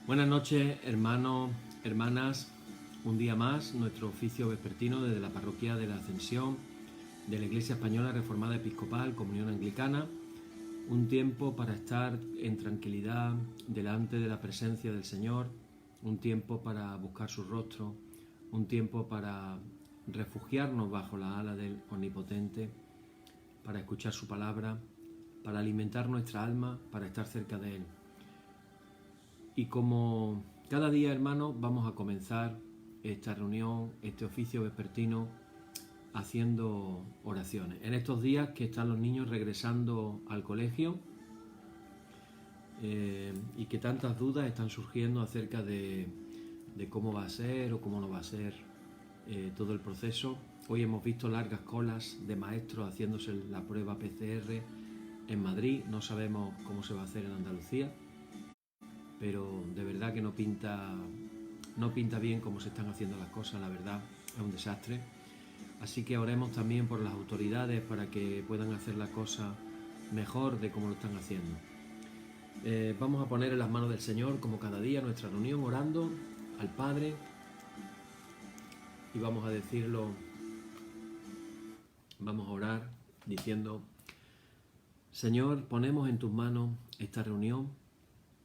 Buenas noches, hermanos, hermanas. Un día más, nuestro oficio vespertino desde la Parroquia de la Ascensión de la Iglesia Española Reformada Episcopal, Comunión Anglicana. Un tiempo para estar en tranquilidad delante de la presencia del Señor. Un tiempo para buscar su rostro. Un tiempo para refugiarnos bajo la ala del Omnipotente, para escuchar su palabra, para alimentar nuestra alma, para estar cerca de Él. Y como cada día, hermanos, vamos a comenzar esta reunión, este oficio vespertino, haciendo oraciones. En estos días que están los niños regresando al colegio y que tantas dudas están surgiendo acerca de cómo va a ser o cómo no va a ser todo el proceso. Hoy hemos visto largas colas de maestros haciéndose la prueba PCR en Madrid. No sabemos cómo se va a hacer en Andalucía, pero de verdad que no pinta bien cómo se están haciendo las cosas, la verdad, es un desastre. Así que oremos también por las autoridades para que puedan hacer la cosa mejor de cómo lo están haciendo. Vamos a poner en las manos del Señor, como cada día, nuestra reunión, orando al Padre, y vamos a decirlo, vamos a orar diciendo: Señor, ponemos en tus manos esta reunión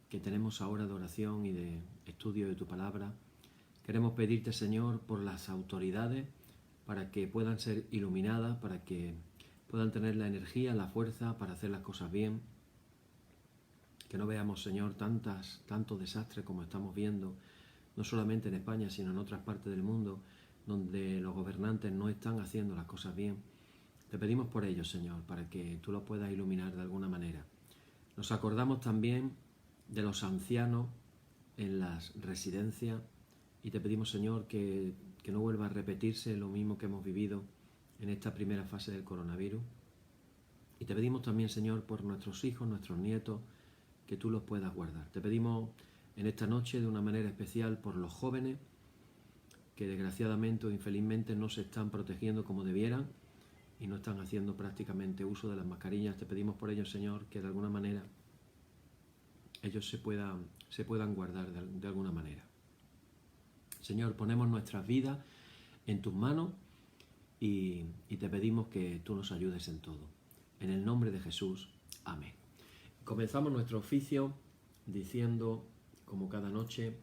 que tenemos ahora de oración y de estudio de tu palabra. Queremos pedirte, Señor, por las autoridades, para que puedan ser iluminadas, para que puedan tener la energía, la fuerza para hacer las cosas bien. Que no veamos, Señor, tantos desastres como estamos viendo, no solamente en España, sino en otras partes del mundo, donde los gobernantes no están haciendo las cosas bien. Te pedimos por ellos, Señor, para que tú los puedas iluminar de alguna manera. Nos acordamos también de los ancianos en las residencias y te pedimos, Señor, que no vuelva a repetirse lo mismo que hemos vivido en esta primera fase del coronavirus. Y te pedimos también, Señor, por nuestros hijos, nuestros nietos, que tú los puedas guardar. Te pedimos en esta noche de una manera especial por los jóvenes que desgraciadamente o infelizmente no se están protegiendo como debieran y no están haciendo prácticamente uso de las mascarillas. Te pedimos por ellos, Señor, que de alguna manera ellos se puedan guardar de alguna manera. Señor, ponemos nuestras vidas en tus manos y te pedimos que tú nos ayudes en todo. En el nombre de Jesús, amén. Comenzamos nuestro oficio diciendo, como cada noche: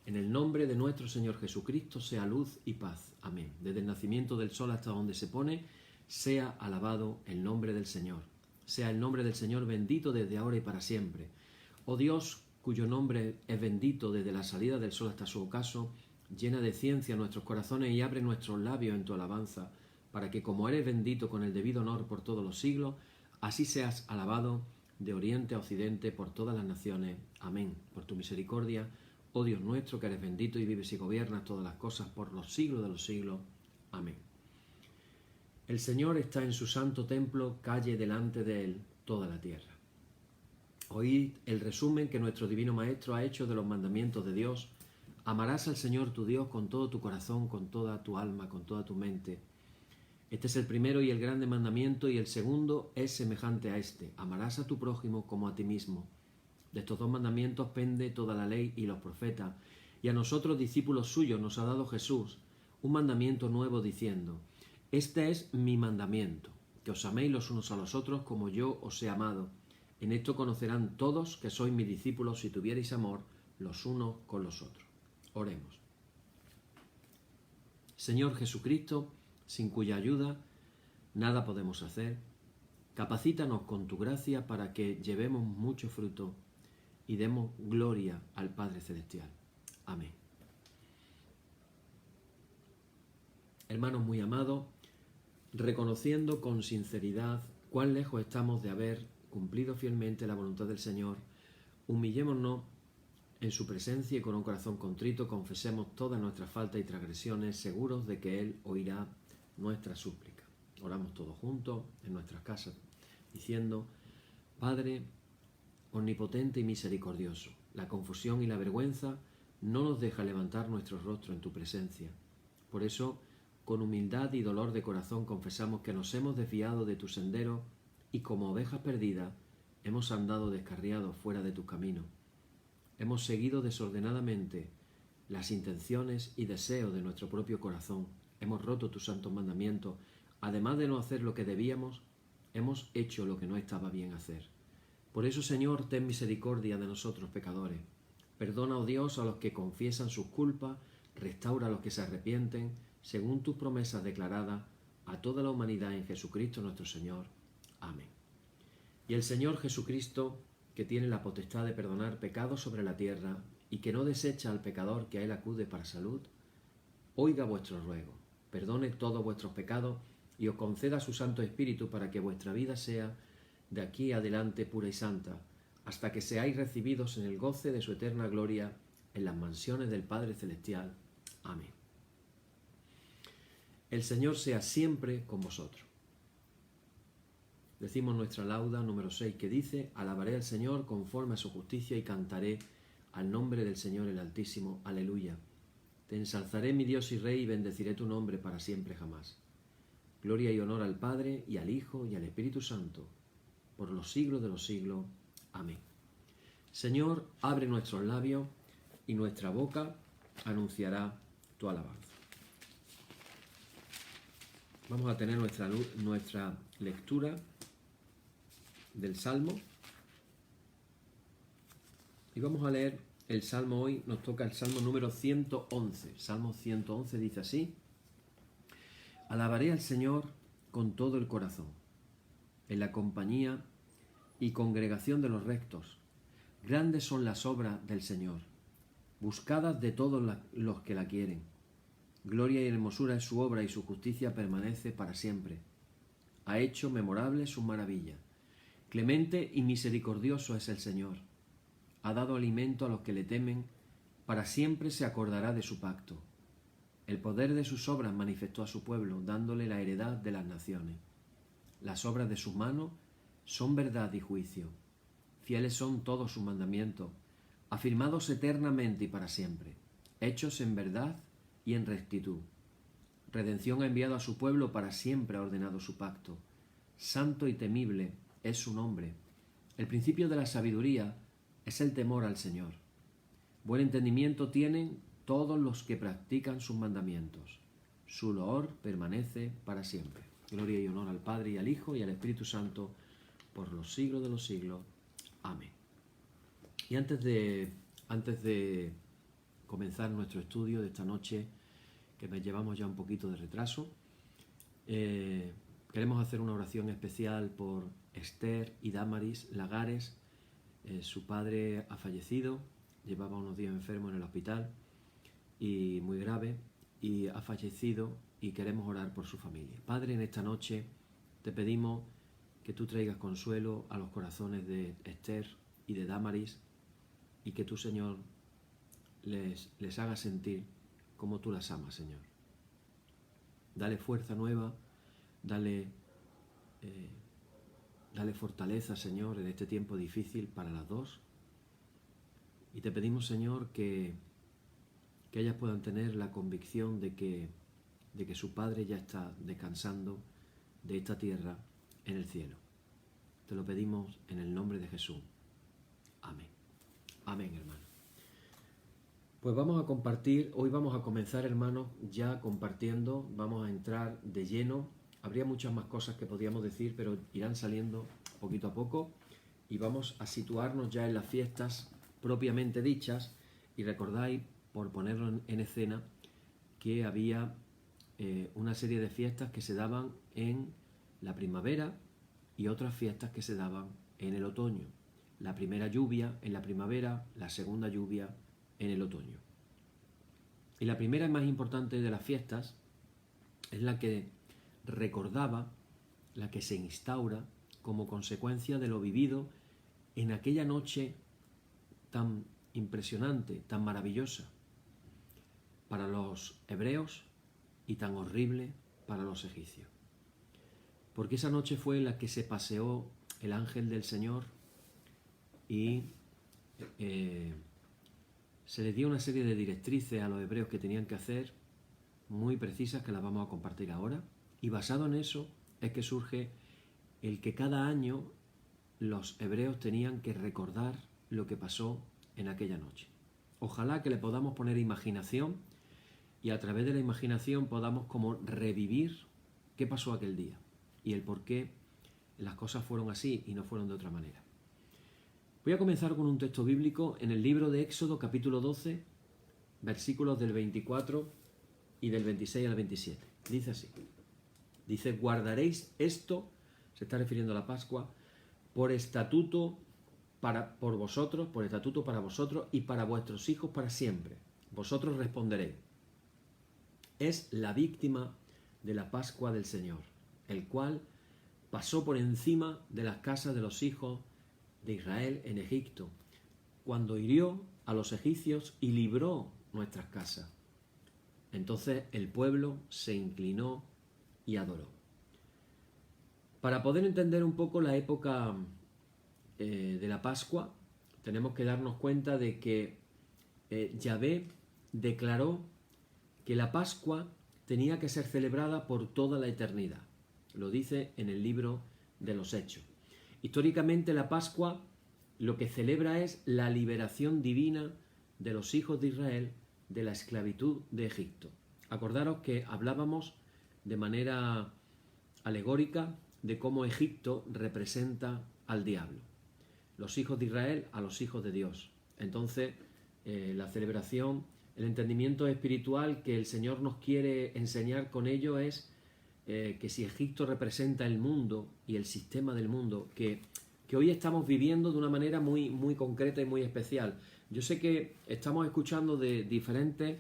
en el nombre de nuestro Señor Jesucristo sea luz y paz. Amén. Desde el nacimiento del sol hasta donde se pone, sea alabado el nombre del Señor. Sea el nombre del Señor bendito desde ahora y para siempre. Oh Dios, cuyo nombre es bendito desde la salida del sol hasta su ocaso, llena de ciencia nuestros corazones y abre nuestros labios en tu alabanza, para que, como eres bendito con el debido honor por todos los siglos, así seas alabado de oriente a occidente por todas las naciones. Amén. Por tu misericordia, oh Dios nuestro, que eres bendito y vives y gobiernas todas las cosas por los siglos de los siglos. Amén. El Señor está en su santo templo, calle delante de él toda la tierra. Oíd el resumen que nuestro Divino Maestro ha hecho de los mandamientos de Dios. Amarás al Señor tu Dios con todo tu corazón, con toda tu alma, con toda tu mente. Este es el primero y el grande mandamiento, y el segundo es semejante a este: amarás a tu prójimo como a ti mismo. De estos dos mandamientos pende toda la ley y los profetas, y a nosotros, discípulos suyos, nos ha dado Jesús un mandamiento nuevo, diciendo: este es mi mandamiento, que os améis los unos a los otros como yo os he amado. En esto conocerán todos que sois mis discípulos, si tuvierais amor los unos con los otros. Oremos. Señor Jesucristo, sin cuya ayuda nada podemos hacer, capacítanos con tu gracia para que llevemos mucho fruto y demos gloria al Padre Celestial. Amén. Hermanos muy amados, reconociendo con sinceridad cuán lejos estamos de haber cumplido fielmente la voluntad del Señor, humillémonos en su presencia y con un corazón contrito confesemos todas nuestras faltas y transgresiones, seguros de que Él oirá nuestra súplica. Oramos todos juntos en nuestras casas, diciendo: Padre omnipotente y misericordioso, la confusión y la vergüenza no nos deja levantar nuestro rostro en tu presencia. Por eso, con humildad y dolor de corazón confesamos que nos hemos desviado de tu sendero y, como ovejas perdidas, hemos andado descarriados fuera de tu camino. hemos seguido desordenadamente las intenciones y deseos de nuestro propio corazón, hemos roto tus santos mandamientos, además de no hacer lo que debíamos, hemos hecho lo que no estaba bien hacer. Por eso, Señor, ten misericordia de nosotros pecadores. Perdona, oh Dios, a los que confiesan sus culpas, restaura a los que se arrepienten, según tus promesas declaradas a toda la humanidad en Jesucristo nuestro Señor. Amén. Y el Señor Jesucristo, que tiene la potestad de perdonar pecados sobre la tierra y que no desecha al pecador que a él acude para salud, oiga vuestro ruego, perdone todos vuestros pecados y os conceda su Santo Espíritu para que vuestra vida sea de aquí adelante pura y santa, hasta que seáis recibidos en el goce de su eterna gloria en las mansiones del Padre Celestial. Amén. El Señor sea siempre con vosotros. Decimos nuestra lauda número 6 que dice: alabaré al Señor conforme a su justicia y cantaré al nombre del Señor el Altísimo. Aleluya. Te ensalzaré, mi Dios y Rey, y bendeciré tu nombre para siempre jamás. Gloria y honor al Padre, y al Hijo, y al Espíritu Santo, por los siglos de los siglos. Amén. Señor, abre nuestros labios, y nuestra boca anunciará tu alabanza. Vamos a tener nuestra lectura del Salmo. Y vamos a leer el Salmo hoy, nos toca el Salmo número 111. Salmo 111 dice así: alabaré al Señor con todo el corazón, en la compañía y congregación de los rectos. Grandes son las obras del Señor, buscadas de todos los que la quieren. Gloria y hermosura es su obra y su justicia permanece para siempre. Ha hecho memorables sus maravillas. Clemente y misericordioso es el Señor. Ha dado alimento a los que le temen, para siempre se acordará de su pacto. El poder de sus obras manifestó a su pueblo, dándole la heredad de las naciones. Las obras de sus manos son verdad y juicio. Fieles son todos sus mandamientos, afirmados eternamente y para siempre, hechos en verdad y en rectitud. Redención ha enviado a su pueblo, para siempre ha ordenado su pacto. Santo y temible es su nombre. El principio de la sabiduría es el temor al Señor. Buen entendimiento tienen todos los que practican sus mandamientos. Su loor permanece para siempre. Gloria y honor al Padre y al Hijo y al Espíritu Santo, por los siglos de los siglos. Amén. Y antes de comenzar nuestro estudio de esta noche, que nos llevamos ya un poquito de retraso, queremos hacer una oración especial por Esther y Damaris Lagares. Su padre ha fallecido, llevaba unos días enfermo en el hospital y muy grave, y ha fallecido, y queremos orar por su familia. Padre, en esta noche te pedimos que tú traigas consuelo a los corazones de Esther y de Damaris, y que tú, Señor, les hagas sentir como tú las amas, Señor. Dale fuerza nueva, dale fortaleza, Señor, en este tiempo difícil para las dos. Y te pedimos, Señor, que ellas puedan tener la convicción de que su Padre ya está descansando de esta tierra en el cielo. Te lo pedimos en el nombre de Jesús. Amén. Amén, hermano. Pues vamos a compartir, hoy vamos a comenzar, hermanos, ya compartiendo, vamos a entrar de lleno. Habría muchas más cosas que podríamos decir, pero irán saliendo poquito a poco, y vamos a situarnos ya en las fiestas propiamente dichas. Y recordáis, por ponerlo en escena, que había una serie de fiestas que se daban en la primavera y otras fiestas que se daban en el otoño. La primera lluvia en la primavera, la segunda lluvia en el otoño. Y la primera y más importante de las fiestas es la que recordaba, la que se instaura como consecuencia de lo vivido en aquella noche tan impresionante, tan maravillosa para los hebreos y tan horrible para los egipcios. Porque esa noche fue la que se paseó el ángel del Señor y se les dio una serie de directrices a los hebreos que tenían que hacer, muy precisas, que las vamos a compartir ahora. Y basado en eso es que surge el que cada año los hebreos tenían que recordar lo que pasó en aquella noche. Ojalá que le podamos poner imaginación y a través de la imaginación podamos como revivir qué pasó aquel día y el por qué las cosas fueron así y no fueron de otra manera. Voy a comenzar con un texto bíblico en el libro de Éxodo capítulo 12, versículos del 24 y del 26 al 27. Dice así. Dice, guardaréis esto, se está refiriendo a la Pascua, por estatuto por vosotros, por estatuto para vosotros y para vuestros hijos para siempre. Vosotros responderéis. Es la víctima de la Pascua del Señor, el cual pasó por encima de las casas de los hijos de Israel en Egipto, cuando hirió a los egipcios y libró nuestras casas. Entonces el pueblo se inclinó y adoró. Para poder entender un poco la época de la Pascua, tenemos que darnos cuenta de que Yahvé declaró que la Pascua tenía que ser celebrada por toda la eternidad. Lo dice en el libro de los Hechos. Históricamente la Pascua lo que celebra es la liberación divina de los hijos de Israel de la esclavitud de Egipto. Acordaros que hablábamos de manera alegórica de cómo Egipto representa al diablo, los hijos de Israel a los hijos de Dios. Entonces la celebración, el entendimiento espiritual que el Señor nos quiere enseñar con ello es que si Egipto representa el mundo y el sistema del mundo que hoy estamos viviendo de una manera muy, muy concreta y muy especial. Yo sé que estamos escuchando de diferentes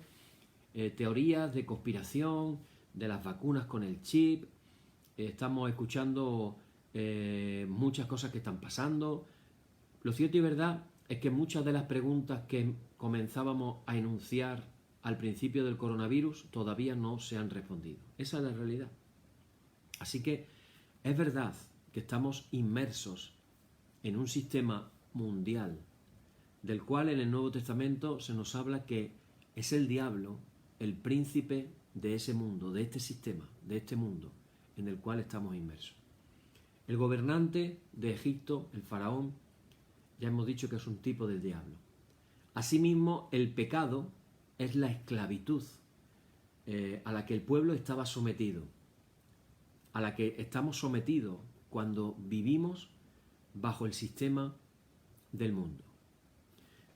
teorías de conspiración, de las vacunas con el chip, estamos escuchando muchas cosas que están pasando. Lo cierto y verdad es que muchas de las preguntas que comenzábamos a enunciar al principio del coronavirus todavía no se han respondido. Esa es la realidad. Así que es verdad que estamos inmersos en un sistema mundial del cual en el Nuevo Testamento se nos habla que es el diablo el príncipe de ese mundo, de este sistema, de este mundo en el cual estamos inmersos. El gobernante de Egipto, el faraón, ya hemos dicho que es un tipo del diablo. Asimismo, el pecado es la esclavitud a la que el pueblo estaba sometido, a la que estamos sometidos cuando vivimos bajo el sistema del mundo.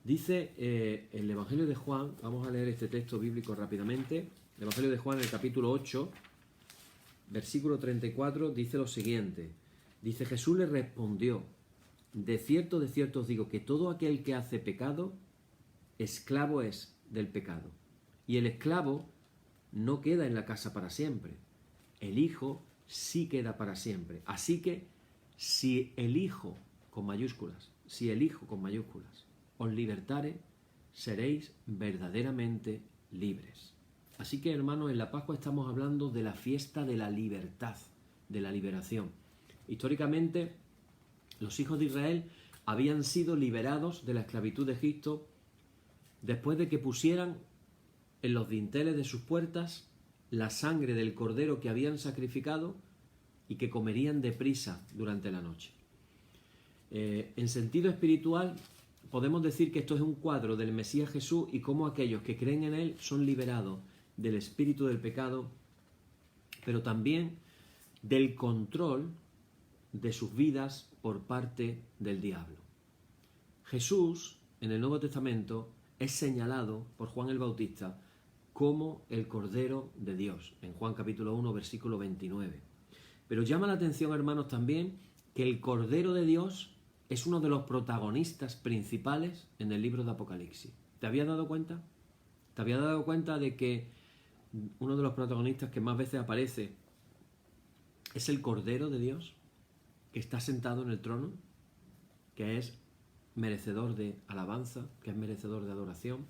Dice el Evangelio de Juan, vamos a leer este texto bíblico rápidamente, el Evangelio de Juan, el capítulo 8, versículo 34, dice lo siguiente, dice, Jesús le respondió, de cierto os digo que todo aquel que hace pecado, esclavo es del pecado. Y el esclavo no queda en la casa para siempre, el Hijo sí queda para siempre. Así que si el Hijo con mayúsculas, os libertare, seréis verdaderamente libres. Así que, hermanos, en la Pascua estamos hablando de la fiesta de la libertad, de la liberación. Históricamente, los hijos de Israel habían sido liberados de la esclavitud de Egipto después de que pusieran en los dinteles de sus puertas la sangre del cordero que habían sacrificado y que comerían deprisa durante la noche. En sentido espiritual, podemos decir que esto es un cuadro del Mesías Jesús y cómo aquellos que creen en Él son liberados del espíritu del pecado, pero también del control de sus vidas por parte del diablo. Jesús, en el Nuevo Testamento, es señalado por Juan el Bautista como el Cordero de Dios, en Juan capítulo 1, versículo 29. Pero llama la atención, hermanos, también que el Cordero de Dios es uno de los protagonistas principales en el libro de Apocalipsis. ¿Te habías dado cuenta? ¿Te habías dado cuenta de que uno de los protagonistas que más veces aparece es el Cordero de Dios, que está sentado en el trono, que es merecedor de alabanza, que es merecedor de adoración?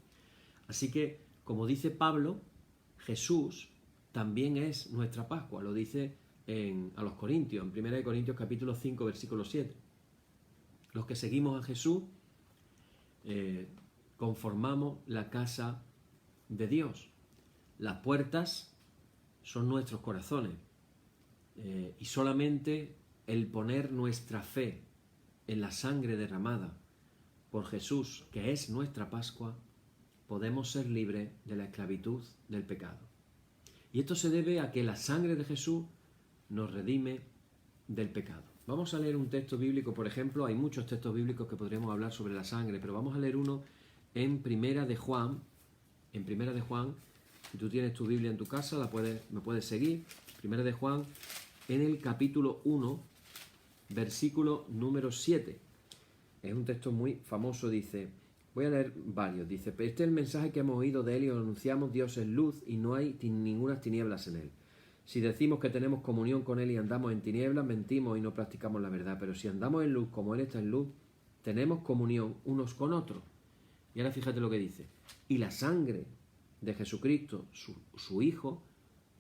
Así que, como dice Pablo, Jesús también es nuestra Pascua, lo dice a los Corintios, en 1 Corintios capítulo 5, versículo 7. Los que seguimos a Jesús conformamos la casa de Dios. Las puertas son nuestros corazones y solamente el poner nuestra fe en la sangre derramada por Jesús, que es nuestra Pascua, podemos ser libres de la esclavitud del pecado. Y esto se debe a que la sangre de Jesús nos redime del pecado. Vamos a leer un texto bíblico, por ejemplo, hay muchos textos bíblicos que podríamos hablar sobre la sangre, pero vamos a leer uno en Primera de Juan. En Primera de Juan, si tú tienes tu Biblia en tu casa, me puedes seguir. Primera de Juan, en el capítulo 1, versículo número 7. Es un texto muy famoso, dice, voy a leer varios, dice, este es el mensaje que hemos oído de él y lo anunciamos, Dios es luz y no hay ninguna tinieblas en él. Si decimos que tenemos comunión con él y andamos en tinieblas, mentimos y no practicamos la verdad, pero si andamos en luz como él está en luz, tenemos comunión unos con otros. Y ahora fíjate lo que dice, y la sangre de Jesucristo, su Hijo,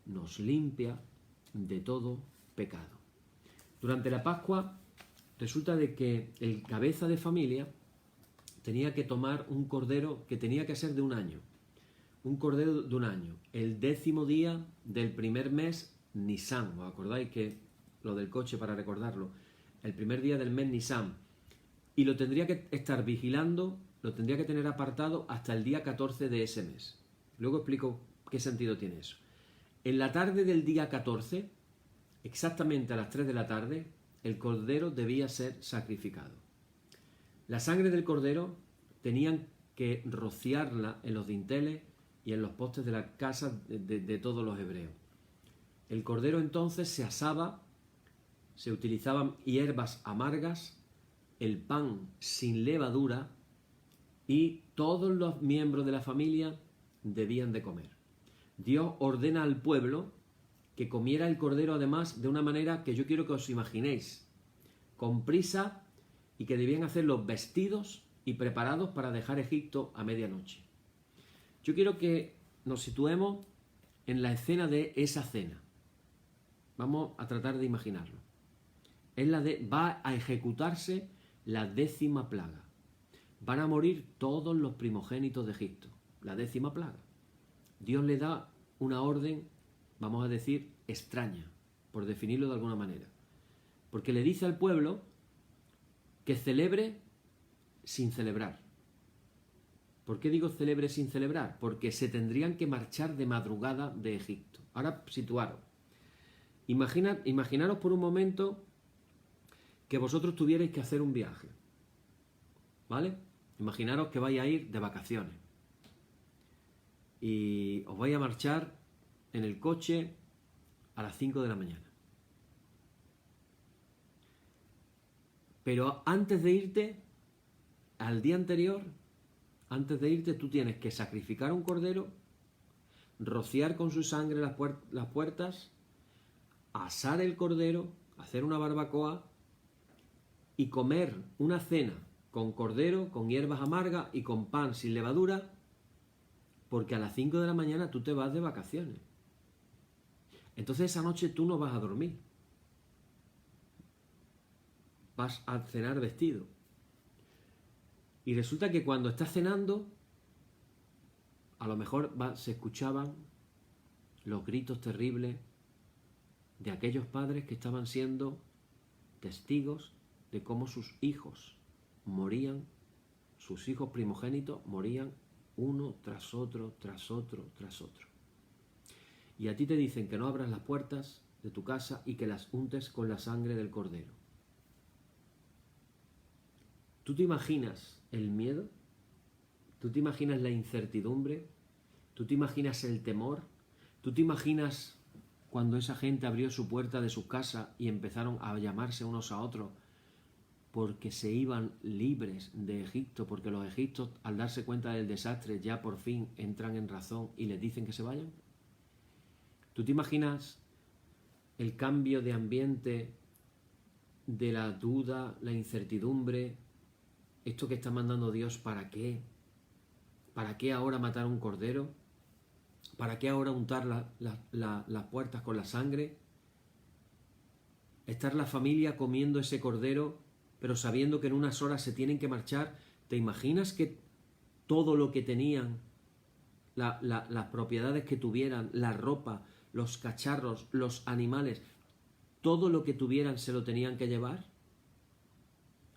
nos limpia de todo pecado. Durante la Pascua resulta de que el cabeza de familia tenía que tomar un cordero que tenía que ser de un año. Un cordero de un año. El 10º día del primer mes, Nisan. ¿Os acordáis que lo del coche para recordarlo? El primer día del mes Nisan. Y lo tendría que estar vigilando, lo tendría que tener apartado hasta el día 14 de ese mes. Luego explico qué sentido tiene eso. En la tarde del día 14, exactamente a las 3 de la tarde, el cordero debía ser sacrificado. La sangre del cordero tenían que rociarla en los dinteles y en los postes de la casa de todos los hebreos. El cordero entonces se asaba, se utilizaban hierbas amargas, el pan sin levadura y todos los miembros de la familia debían de comer. Dios ordena al pueblo que comiera el cordero además de una manera que yo quiero que os imaginéis, con prisa, y que debían hacerlos vestidos y preparados para dejar Egipto a medianoche. Yo quiero que nos situemos en la escena de esa cena. Vamos a tratar de imaginarlo. Va a ejecutarse la 10ª plaga. Van a morir todos los primogénitos de Egipto. La 10ª plaga. Dios le da una orden, vamos a decir, extraña, por definirlo de alguna manera. Porque le dice al pueblo que celebre sin celebrar. ¿Por qué digo celebre sin celebrar? Porque se tendrían que marchar de madrugada de Egipto. Ahora situaros. Imaginaros por un momento que vosotros tuvierais que hacer un viaje. ¿Vale? Imaginaros que vais a ir de vacaciones. Y os vais a marchar en el coche a las 5 de la mañana. Pero antes de irte, al día anterior, antes de irte, tú tienes que sacrificar un cordero, rociar con su sangre las puertas, asar el cordero, hacer una barbacoa y comer una cena con cordero, con hierbas amargas y con pan sin levadura, porque a las 5 de la mañana tú te vas de vacaciones. Entonces esa noche tú no vas a dormir. Vas a cenar vestido. Y resulta que cuando estás cenando, a lo mejor se escuchaban los gritos terribles de aquellos padres que estaban siendo testigos de cómo sus hijos morían, sus hijos primogénitos morían uno tras otro, tras otro, tras otro. Y a ti te dicen que no abras las puertas de tu casa y que las untes con la sangre del cordero. ¿Tú te imaginas el miedo? ¿Tú te imaginas la incertidumbre? ¿Tú te imaginas el temor? ¿Tú te imaginas cuando esa gente abrió su puerta de su casa y empezaron a llamarse unos a otros porque se iban libres de Egipto, porque los egipcios, al darse cuenta del desastre, ya por fin entran en razón y les dicen que se vayan? ¿Tú te imaginas el cambio de ambiente, de la duda, la incertidumbre? ¿Esto que está mandando Dios para qué? ¿Para qué ahora matar un cordero? ¿Para qué ahora untar las puertas con la sangre? Estar la familia comiendo ese cordero, pero sabiendo que en unas horas se tienen que marchar. ¿Te imaginas que todo lo que tenían, las propiedades que tuvieran, la ropa, los cacharros, los animales, todo lo que tuvieran se lo tenían que llevar?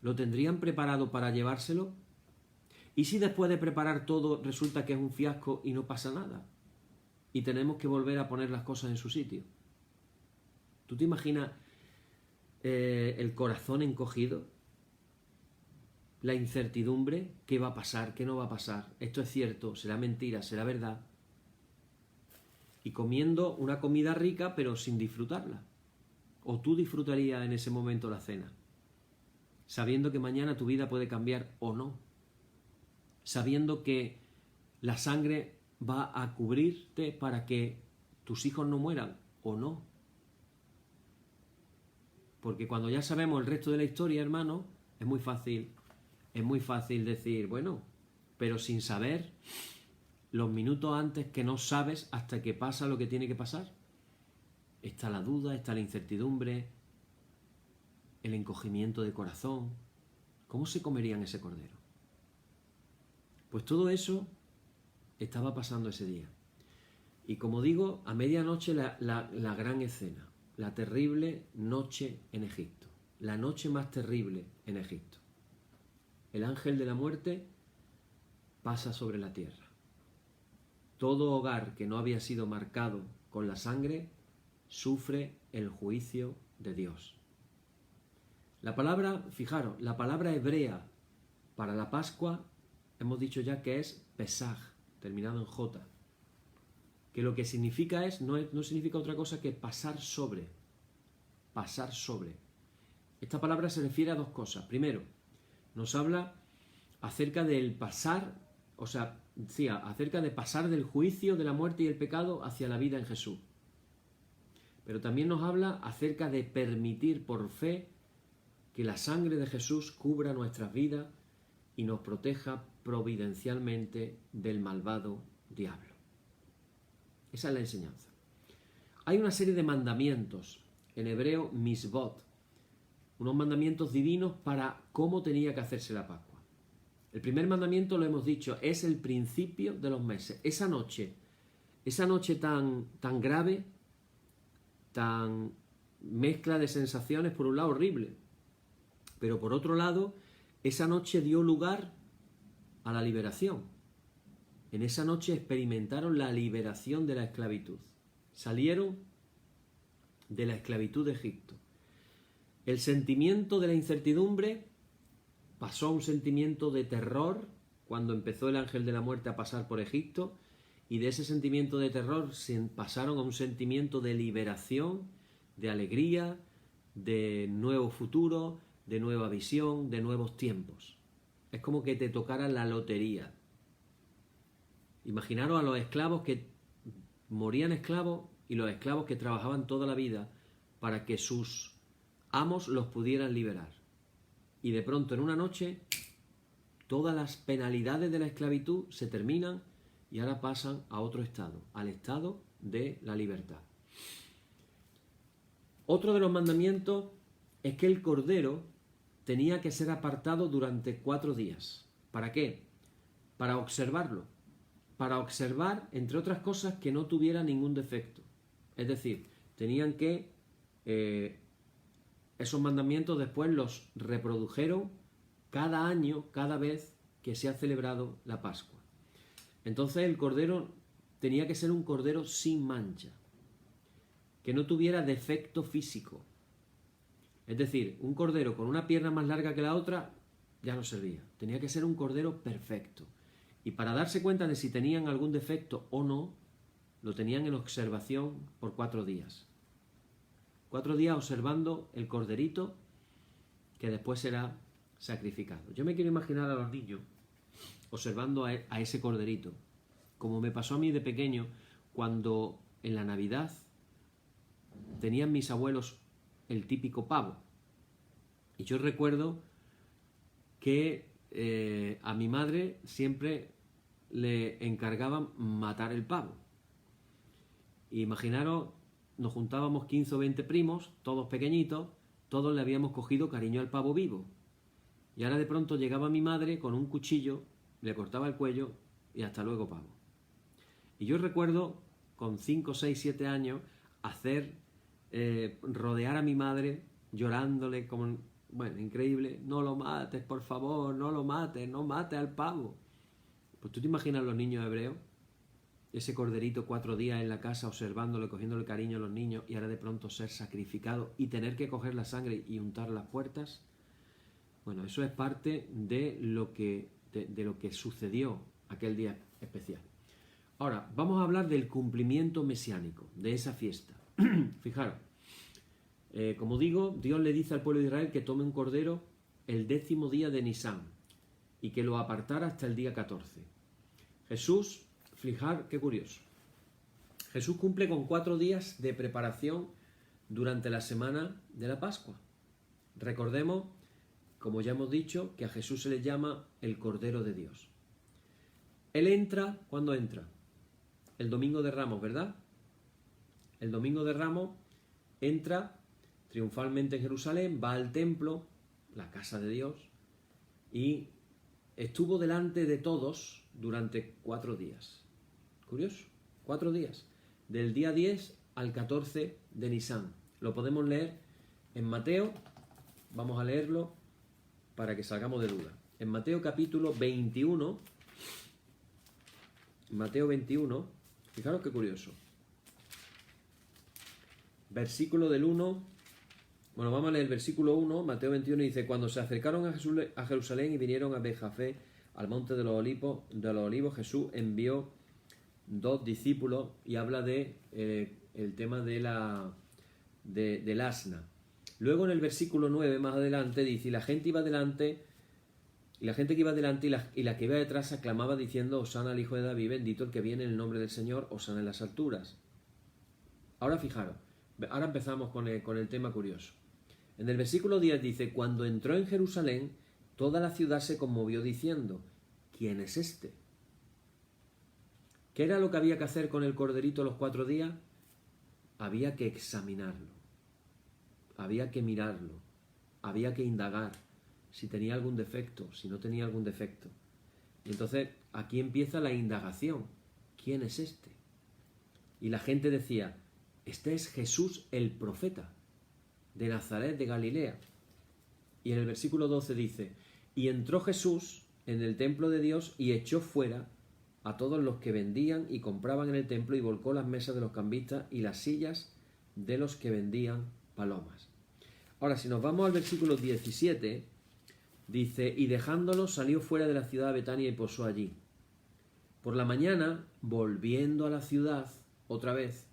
¿Lo tendrían preparado para llevárselo? ¿Y si después de preparar todo resulta que es un fiasco y no pasa nada? Y tenemos que volver a poner las cosas en su sitio. ¿Tú te imaginas el corazón encogido? La incertidumbre, ¿qué va a pasar? ¿Qué no va a pasar? ¿Esto es cierto? ¿Será mentira? ¿Será verdad? Y comiendo una comida rica pero sin disfrutarla. ¿O tú disfrutarías en ese momento la cena? Sabiendo que mañana tu vida puede cambiar o no. Sabiendo que la sangre va a cubrirte para que tus hijos no mueran o no. Porque cuando ya sabemos el resto de la historia, hermano, es muy fácil decir, bueno, pero sin saber los minutos antes que no sabes hasta que pasa lo que tiene que pasar. Está la duda, está la incertidumbre, el encogimiento de corazón. ¿Cómo se comerían ese cordero? Pues todo eso estaba pasando ese día. Y como digo, a medianoche la gran escena, la terrible noche en Egipto, la noche más terrible en Egipto. El ángel de la muerte pasa sobre la tierra. Todo hogar que no había sido marcado con la sangre sufre el juicio de Dios. La palabra, fijaros, la palabra hebrea para la Pascua, hemos dicho ya que es Pesaj, terminado en J, que lo que significa no significa otra cosa que pasar sobre. Pasar sobre. Esta palabra se refiere a dos cosas. Primero, nos habla acerca del pasar, acerca de pasar del juicio de la muerte y el pecado hacia la vida en Jesús. Pero también nos habla acerca de permitir por fe que la sangre de Jesús cubra nuestras vidas y nos proteja providencialmente del malvado diablo. Esa es la enseñanza. Hay una serie de mandamientos, en hebreo misbot, unos mandamientos divinos para cómo tenía que hacerse la Pascua. El primer mandamiento, lo hemos dicho, es el principio de los meses. Esa noche tan grave, tan mezcla de sensaciones, por un lado horrible, pero por otro lado, esa noche dio lugar a la liberación. En esa noche experimentaron la liberación de la esclavitud. Salieron de la esclavitud de Egipto. El sentimiento de la incertidumbre pasó a un sentimiento de terror cuando empezó el ángel de la muerte a pasar por Egipto, y de ese sentimiento de terror pasaron a un sentimiento de liberación, de alegría, de nuevo futuro, de nueva visión, de nuevos tiempos. Es como que te tocara la lotería. Imaginaros a los esclavos que morían esclavos y los esclavos que trabajaban toda la vida para que sus amos los pudieran liberar. Y de pronto en una noche todas las penalidades de la esclavitud se terminan y ahora pasan a otro estado, al estado de la libertad. Otro de los mandamientos es que el cordero tenía que ser apartado durante 4 días. ¿Para qué? Para observarlo. Para observar, entre otras cosas, que no tuviera ningún defecto. Es decir, tenían que... esos mandamientos después los reprodujeron cada año, cada vez que se ha celebrado la Pascua. Entonces el cordero tenía que ser un cordero sin mancha, que no tuviera defecto físico. Es decir, un cordero con una pierna más larga que la otra ya no servía. Tenía que ser un cordero perfecto. Y para darse cuenta de si tenían algún defecto o no, lo tenían en observación por 4 días. 4 días observando el corderito que después será sacrificado. Yo me quiero imaginar a los niños observando a ese corderito, como me pasó a mí de pequeño cuando en la Navidad tenían mis abuelos el típico pavo. Y yo recuerdo que a mi madre siempre le encargaban matar el pavo. Imaginaros, nos juntábamos 15 o 20 primos, todos pequeñitos, todos le habíamos cogido cariño al pavo vivo. Y ahora de pronto llegaba mi madre con un cuchillo, le cortaba el cuello y hasta luego pavo. Y yo recuerdo, con 5, 6, 7 años, rodear a mi madre llorándole Bueno, increíble. No lo mates, por favor, no lo mates, no mates al pavo. Pues tú te imaginas los niños hebreos, ese corderito 4 días en la casa observándolo, cogiéndole cariño a los niños y ahora de pronto ser sacrificado y tener que coger la sangre y untar las puertas. Bueno, eso es parte de lo que sucedió aquel día especial. Ahora, vamos a hablar del cumplimiento mesiánico, de esa fiesta. Fijaros, como digo, Dios le dice al pueblo de Israel que tome un cordero el 10º día de Nisán y que lo apartara hasta el día 14. Jesús, fijar, qué curioso. Jesús cumple con 4 días de preparación durante la semana de la Pascua. Recordemos, como ya hemos dicho, que a Jesús se le llama el Cordero de Dios. Él entra, ¿cuándo entra? El Domingo de Ramos, ¿verdad? El Domingo de Ramos entra triunfalmente en Jerusalén, va al templo, la casa de Dios, y estuvo delante de todos durante 4 días. Curioso, 4 días. Del día 10 al 14 de Nisán. Lo podemos leer en Mateo, vamos a leerlo para que salgamos de duda. En Mateo capítulo 21, Mateo 21, fijaros qué curioso. Versículo del 1, bueno, vamos a leer el versículo 1, Mateo 21 dice: cuando se acercaron a Jerusalén y vinieron a Betfagé, al monte de los olivos, Jesús envió 2 discípulos y habla de el tema del asna. Luego en el versículo 9, más adelante, dice: y la gente que iba delante y la que iba detrás aclamaba diciendo: Hosana al Hijo de David, bendito el que viene en el nombre del Señor, Hosana en las alturas. Ahora fijaros, ahora empezamos con el tema curioso. En el versículo 10 dice: cuando entró en Jerusalén, toda la ciudad se conmovió diciendo: ¿quién es este? ¿Qué era lo que había que hacer con el corderito los 4 días? Había que examinarlo, había que mirarlo, había que indagar si tenía algún defecto, si no tenía algún defecto. Y entonces aquí empieza la indagación. ¿Quién es este? Y la gente decía: este es Jesús el profeta, de Nazaret de Galilea. Y en el versículo 12 dice: y entró Jesús en el templo de Dios y echó fuera a todos los que vendían y compraban en el templo y volcó las mesas de los cambistas y las sillas de los que vendían palomas. Ahora, si nos vamos al versículo 17, dice: y dejándolo salió fuera de la ciudad de Betania y posó allí. Por la mañana, volviendo a la ciudad otra vez,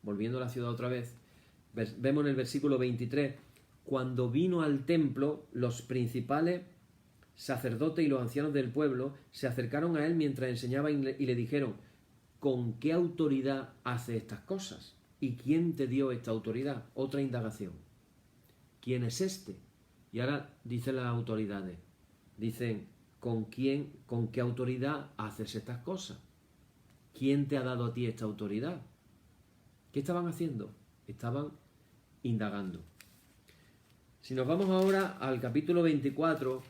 vemos en el versículo 23, cuando vino al templo, los principales sacerdotes y los ancianos del pueblo se acercaron a él mientras enseñaba y le dijeron: ¿con qué autoridad hace estas cosas? ¿Y quién te dio esta autoridad? Otra indagación. ¿Quién es este? Y ahora dicen las autoridades, dicen: ¿con qué autoridad haces estas cosas? ¿Quién te ha dado a ti esta autoridad? ¿Qué estaban haciendo? Estaban indagando. Si nos vamos ahora al capítulo 24,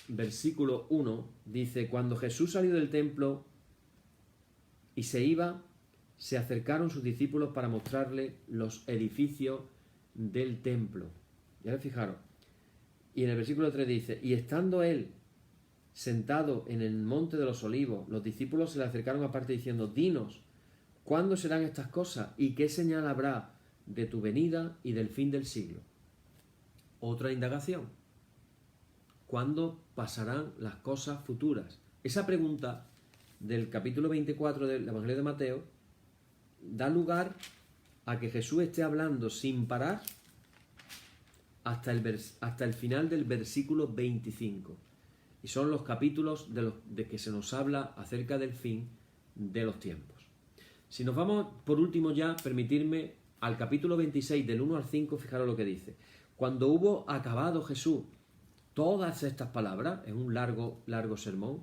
versículo 1, dice: cuando Jesús salió del templo y se iba, se acercaron sus discípulos para mostrarle los edificios del templo. Y ahora fijaros, y en el versículo 3 dice: y estando él sentado en el monte de los olivos, los discípulos se le acercaron aparte diciendo: dinos, ¿cuándo serán estas cosas? ¿Y qué señal habrá de tu venida y del fin del siglo? Otra indagación. ¿Cuándo pasarán las cosas futuras? Esa pregunta del capítulo 24 del Evangelio de Mateo da lugar a que Jesús esté hablando sin parar hasta el final del versículo 25. Y son los capítulos de que se nos habla acerca del fin de los tiempos. Si nos vamos, por último ya, permitirme, al capítulo 26, del 1 al 5, fijaros lo que dice. Cuando hubo acabado Jesús todas estas palabras, en un largo sermón,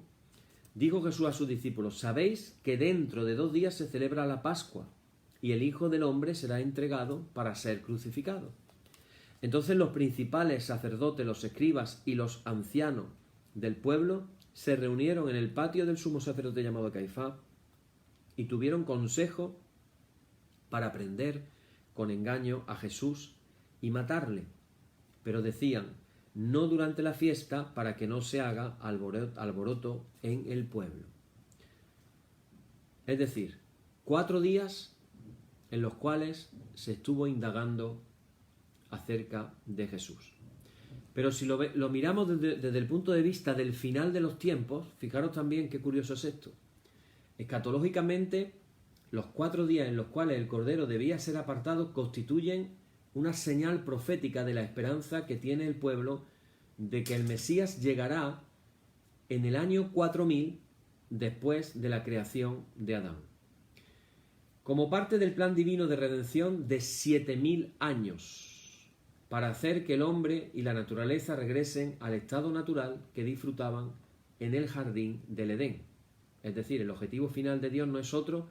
dijo Jesús a sus discípulos: sabéis que dentro de 2 días se celebra la Pascua, y el Hijo del Hombre será entregado para ser crucificado. Entonces los principales sacerdotes, los escribas y los ancianos del pueblo se reunieron en el patio del sumo sacerdote llamado Caifás y tuvieron consejo para prender con engaño a Jesús y matarle. Pero decían: no durante la fiesta, para que no se haga alboroto en el pueblo. Es decir, 4 días en los cuales se estuvo indagando acerca de Jesús. Pero si lo miramos desde el punto de vista del final de los tiempos, fijaros también qué curioso es esto. Escatológicamente, los 4 días en los cuales el Cordero debía ser apartado constituyen una señal profética de la esperanza que tiene el pueblo de que el Mesías llegará en el año 4000 después de la creación de Adán. Como parte del plan divino de redención de 7000 años, para hacer que el hombre y la naturaleza regresen al estado natural que disfrutaban en el jardín del Edén. Es decir, el objetivo final de Dios no es otro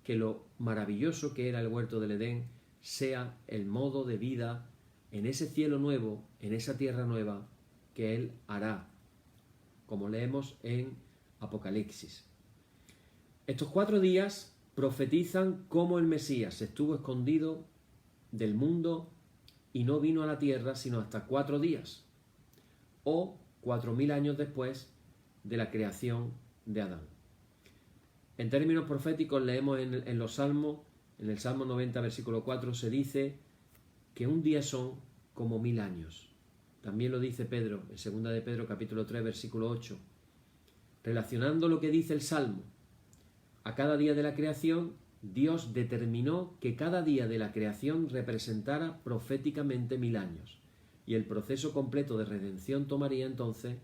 que lo maravilloso que era el huerto del Edén sea el modo de vida en ese cielo nuevo, en esa tierra nueva que Él hará, como leemos en Apocalipsis. Estos 4 días profetizan cómo el Mesías estuvo escondido del mundo y no vino a la tierra sino hasta 4 días, o 4000 años después de la creación de Adán. En términos proféticos leemos en los Salmos, en el Salmo 90, versículo 4, se dice que un día son como 1000 años. También lo dice Pedro, en 2 de Pedro, capítulo 3, versículo 8. Relacionando lo que dice el Salmo a cada día de la creación, Dios determinó que cada día de la creación representara proféticamente 1000 años, y el proceso completo de redención tomaría entonces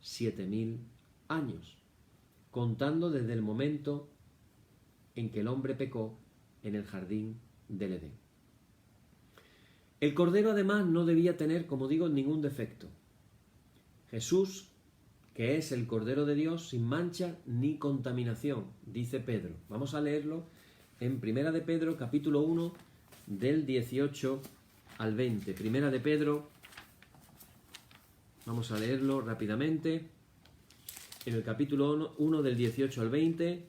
7000 años, contando desde el momento en que el hombre pecó en el jardín del Edén. El Cordero además no debía tener, como digo, ningún defecto. Jesús, que es el Cordero de Dios, sin mancha ni contaminación, dice Pedro. Vamos a leerlo en 1 de Pedro, capítulo 1, del 18 al 20. 1 de Pedro, vamos a leerlo rápidamente. En el capítulo 1 del 18 al 20,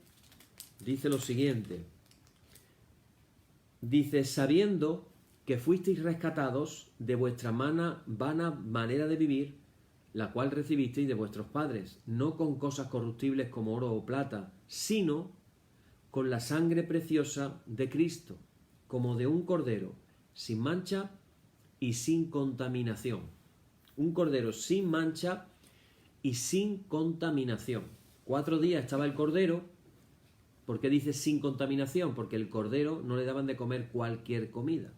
dice lo siguiente. Dice, sabiendo que fuisteis rescatados de vuestra vana manera de vivir, la cual recibisteis de vuestros padres, no con cosas corruptibles como oro o plata, sino con la sangre preciosa de Cristo, como de un cordero, sin mancha y sin contaminación. Un cordero sin mancha y sin contaminación. 4 días estaba el cordero. ¿Por qué dice sin contaminación? Porque el cordero no le daban de comer cualquier comida.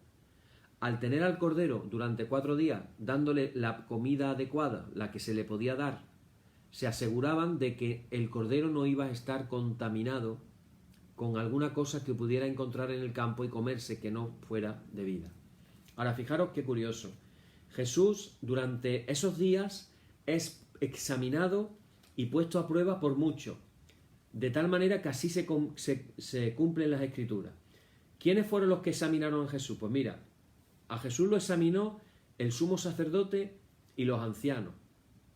Al tener al cordero durante 4 días dándole la comida adecuada, la que se le podía dar, se aseguraban de que el cordero no iba a estar contaminado con alguna cosa que pudiera encontrar en el campo y comerse que no fuera de vida. Ahora, fijaros qué curioso. Jesús durante esos días es examinado y puesto a prueba por muchos, de tal manera que así se cumplen las Escrituras. ¿Quiénes fueron los que examinaron a Jesús? Pues mira, a Jesús lo examinó el sumo sacerdote y los ancianos.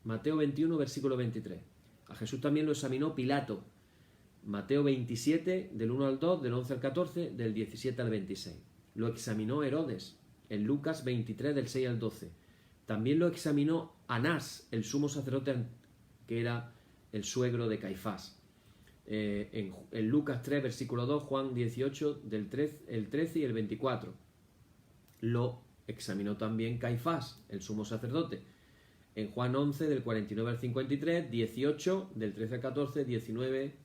Mateo 21, versículo 23. A Jesús también lo examinó Pilato. Mateo 27, del 1 al 2, del 11 al 14, del 17 al 26. Lo examinó Herodes, en Lucas 23, del 6 al 12. También lo examinó Anás, el sumo sacerdote, que era el suegro de Caifás. En Lucas 3, versículo 2, Juan 18, el 13 y el 24. Lo examinó también Caifás, el sumo sacerdote. En Juan 11, del 49 al 53, 18, del 13 al 14, 19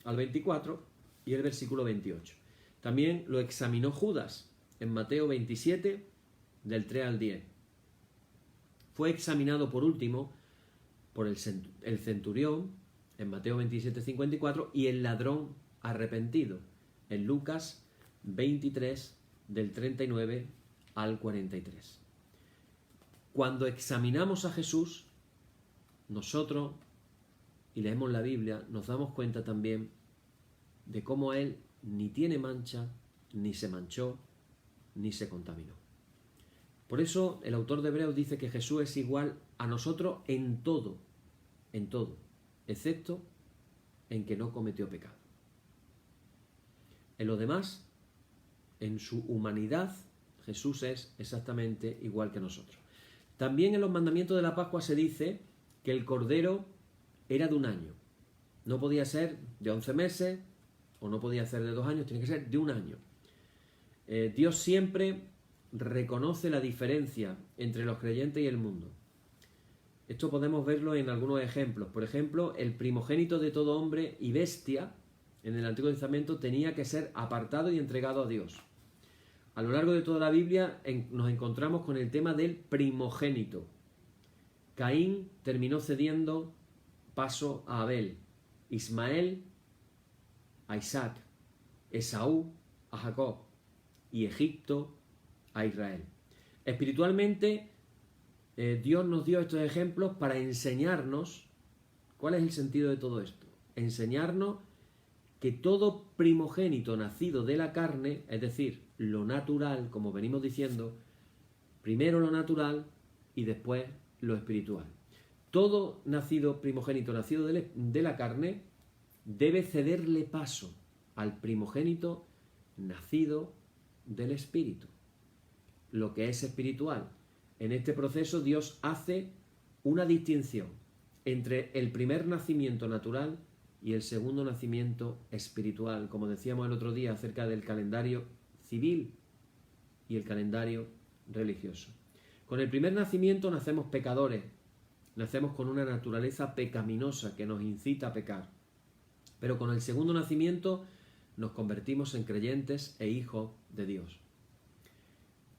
al 24 y el versículo 28. También lo examinó Judas, en Mateo 27, del 3 al 10. Fue examinado por último por el centurión, en Mateo 27, 54, y el ladrón arrepentido, en Lucas 23, del 39 al 43. Cuando examinamos a Jesús, nosotros, y leemos la Biblia, nos damos cuenta también de cómo Él ni tiene mancha, ni se manchó, ni se contaminó. Por eso el autor de Hebreos dice que Jesús es igual a nosotros en todo, excepto en que no cometió pecado. En lo demás, en su humanidad, Jesús es exactamente igual que nosotros. También en los mandamientos de la Pascua se dice que el cordero era de 1 año. No podía ser de 11 meses o no podía ser de 2 años, tiene que ser de 1 año. Dios siempre reconoce la diferencia entre los creyentes y el mundo. Esto podemos verlo en algunos ejemplos. Por ejemplo, el primogénito de todo hombre y bestia en el Antiguo Testamento tenía que ser apartado y entregado a Dios. A lo largo de toda la Biblia nos encontramos con el tema del primogénito. Caín terminó cediendo paso a Abel, Ismael a Isaac, Esaú a Jacob y Egipto a Israel. Espiritualmente, Dios nos dio estos ejemplos para enseñarnos cuál es el sentido de todo esto. Enseñarnos que todo primogénito nacido de la carne, es decir, lo natural, como venimos diciendo, primero lo natural y después lo espiritual. Todo primogénito nacido de la carne debe cederle paso al primogénito nacido del espíritu, lo que es espiritual. En este proceso Dios hace una distinción entre el primer nacimiento natural y el segundo nacimiento espiritual, como decíamos el otro día acerca del calendario civil y el calendario religioso. Con el primer nacimiento nacemos pecadores, nacemos con una naturaleza pecaminosa que nos incita a pecar, pero con el segundo nacimiento nos convertimos en creyentes e hijos de Dios.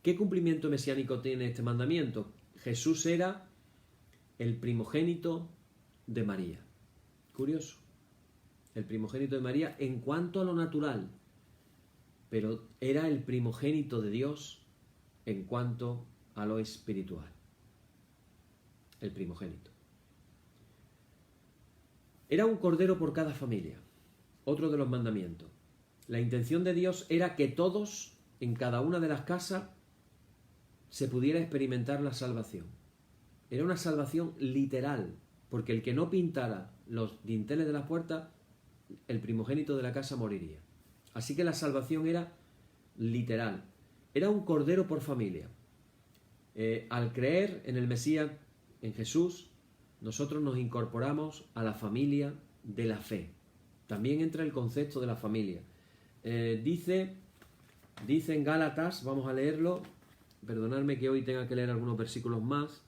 ¿Qué cumplimiento mesiánico tiene este mandamiento? Jesús era el primogénito de María. Curioso. El primogénito de María en cuanto a lo natural, pero era el primogénito de Dios en cuanto a lo espiritual. El primogénito. Era un cordero por cada familia. Otro de los mandamientos. La intención de Dios era que todos, en cada una de las casas, se pudiera experimentar la salvación. Era una salvación literal, porque el que no pintara los dinteles de las puertas, el primogénito de la casa moriría. Así que la salvación era literal. Era un cordero por familia. Al creer en el Mesías, en Jesús, nosotros nos incorporamos a la familia de la fe. También entra el concepto de la familia. Dice en Gálatas, vamos a leerlo, perdonadme que hoy tenga que leer algunos versículos más,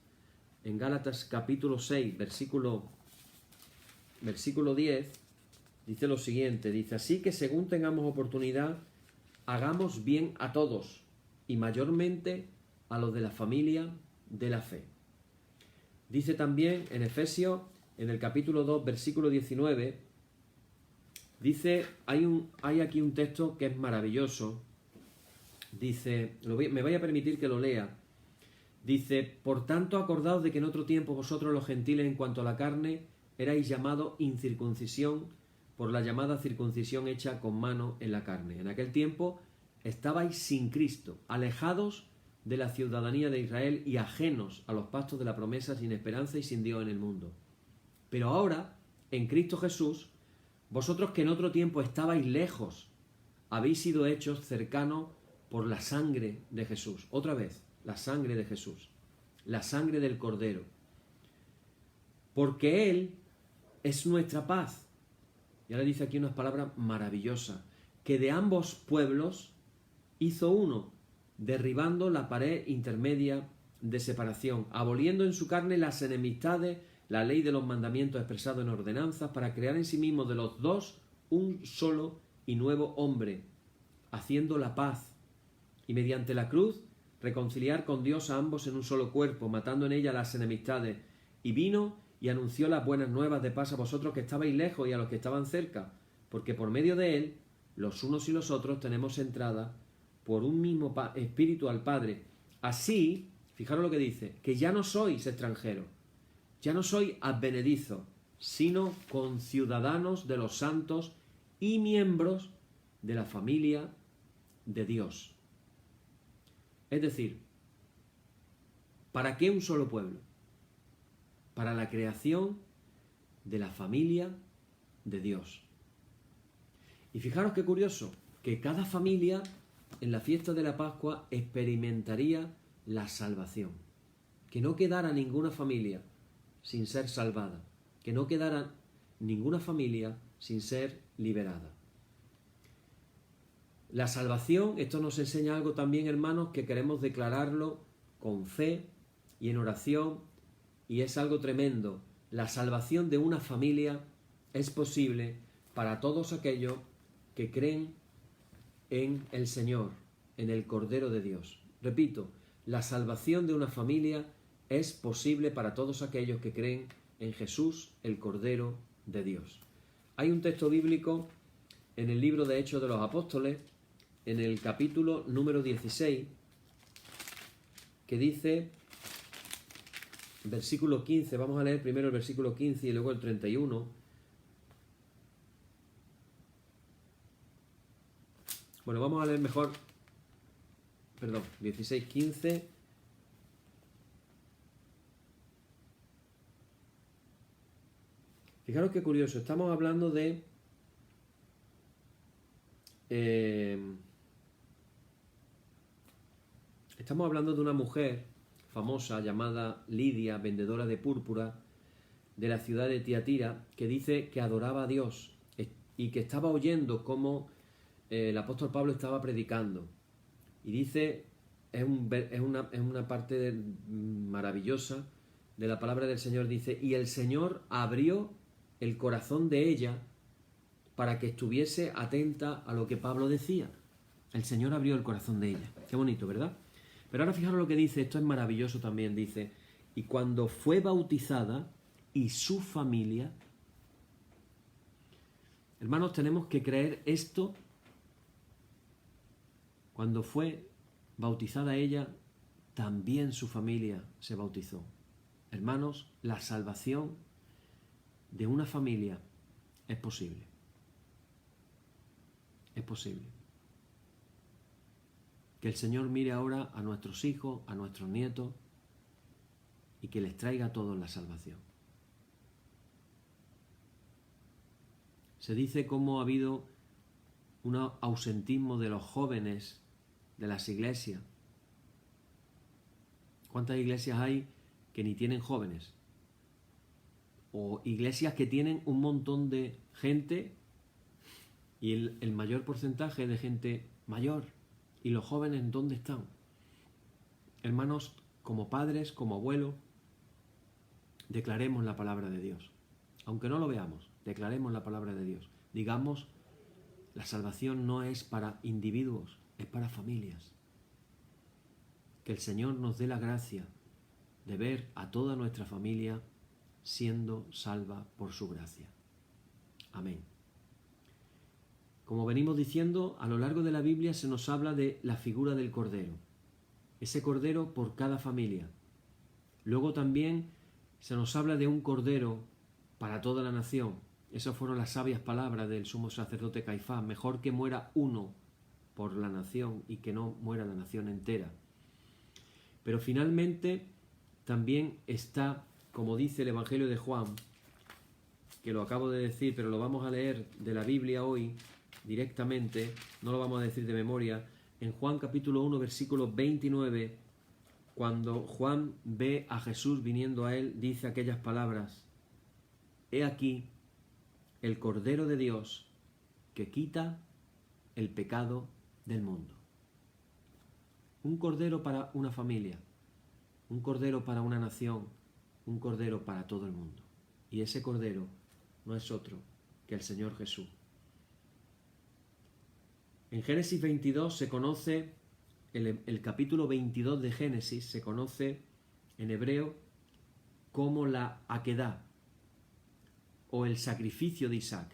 en Gálatas capítulo 6, versículo 10, dice lo siguiente, dice, así que según tengamos oportunidad, hagamos bien a todos, y mayormente a los de la familia de la fe. Dice también en Efesios, en el capítulo 2, versículo 19, dice, hay aquí un texto que es maravilloso, dice, me voy a permitir que lo lea, dice, por tanto acordaos de que en otro tiempo vosotros los gentiles en cuanto a la carne erais llamados incircuncisión por la llamada circuncisión hecha con mano en la carne. En aquel tiempo estabais sin Cristo, alejados de la ciudadanía de Israel y ajenos a los pactos de la promesa, sin esperanza y sin Dios en el mundo. Pero ahora, en Cristo Jesús, vosotros que en otro tiempo estabais lejos, habéis sido hechos cercanos por la sangre de Jesús. Otra vez, la sangre de Jesús, la sangre del Cordero. Porque Él es nuestra paz. Y ahora dice aquí unas palabras maravillosas, que de ambos pueblos hizo uno, derribando la pared intermedia de separación, aboliendo en su carne las enemistades, la ley de los mandamientos expresados en ordenanzas, para crear en sí mismo de los dos un solo y nuevo hombre, haciendo la paz, y mediante la cruz reconciliar con Dios a ambos en un solo cuerpo, matando en ella las enemistades, y vino y anunció las buenas nuevas de paz a vosotros que estabais lejos y a los que estaban cerca, porque por medio de él, los unos y los otros tenemos entrada por un mismo espíritu al Padre. Así, fijaros lo que dice, que ya no sois extranjeros, ya no sois advenedizos, sino conciudadanos de los santos y miembros de la familia de Dios. Es decir, ¿para qué un solo pueblo? Para la creación de la familia de Dios. Y fijaros qué curioso, que cada familia en la fiesta de la Pascua experimentaría la salvación. que no quedara ninguna familia sin ser salvada, que no quedara ninguna familia sin ser liberada. La salvación, esto nos enseña algo también, hermanos, que queremos declararlo con fe y en oración, y es algo tremendo. La salvación de una familia es posible para todos aquellos que creen en el Señor, en el Cordero de Dios. Repito, la salvación de una familia es posible para todos aquellos que creen en Jesús, el Cordero de Dios. Hay un texto bíblico en el libro de Hechos de los Apóstoles, en el capítulo número 16, que dice, versículo 15, vamos a leer primero el versículo 15 y luego el 31. Bueno, vamos a leer mejor, 16, 15. Fijaros qué curioso, estamos hablando de una mujer famosa llamada Lidia, vendedora de púrpura de la ciudad de Tiatira, que dice que adoraba a Dios y que estaba oyendo cómo el apóstol Pablo estaba predicando. Y dice, es una parte maravillosa de la palabra del Señor, dice, y el Señor abrió el corazón de ella para que estuviese atenta a lo que Pablo decía. El Señor abrió el corazón de ella. Qué bonito, ¿verdad? Pero ahora fijaros lo que dice, esto es maravilloso también, dice, y cuando fue bautizada y su familia, hermanos, tenemos que creer esto, cuando fue bautizada ella, también su familia se bautizó. Hermanos, la salvación de una familia es posible. Es posible. Que el Señor mire ahora a nuestros hijos, a nuestros nietos, y que les traiga a todos la salvación. Se dice cómo ha habido un ausentismo de los jóvenes de las iglesias. ¿Cuántas iglesias hay que ni tienen jóvenes? O iglesias que tienen un montón de gente y el mayor porcentaje de gente mayor. ¿Y los jóvenes dónde están? Hermanos, como padres, como abuelos, declaremos la palabra de Dios. Aunque no lo veamos, declaremos la palabra de Dios. Digamos, la salvación no es para individuos, es para familias. Que el Señor nos dé la gracia de ver a toda nuestra familia siendo salva por su gracia. Amén. Como venimos diciendo, a lo largo de la Biblia se nos habla de la figura del Cordero. Ese Cordero por cada familia. Luego también se nos habla de un Cordero para toda la nación. Esas fueron las sabias palabras del sumo sacerdote Caifás. Mejor que muera uno por la nación y que no muera la nación entera. Pero finalmente también está, como dice el Evangelio de Juan, que lo acabo de decir, pero lo vamos a leer de la Biblia hoy directamente, no lo vamos a decir de memoria, en Juan capítulo 1, versículo 29, cuando Juan ve a Jesús viniendo a él, dice aquellas palabras: He aquí el Cordero de Dios que quita el pecado del mundo. Un cordero para una familia, un cordero para una nación, un cordero para todo el mundo. Y ese cordero no es otro que el Señor Jesús. En Génesis 22 se conoce, el capítulo 22 de Génesis se conoce en hebreo como la Akedá o el sacrificio de Isaac.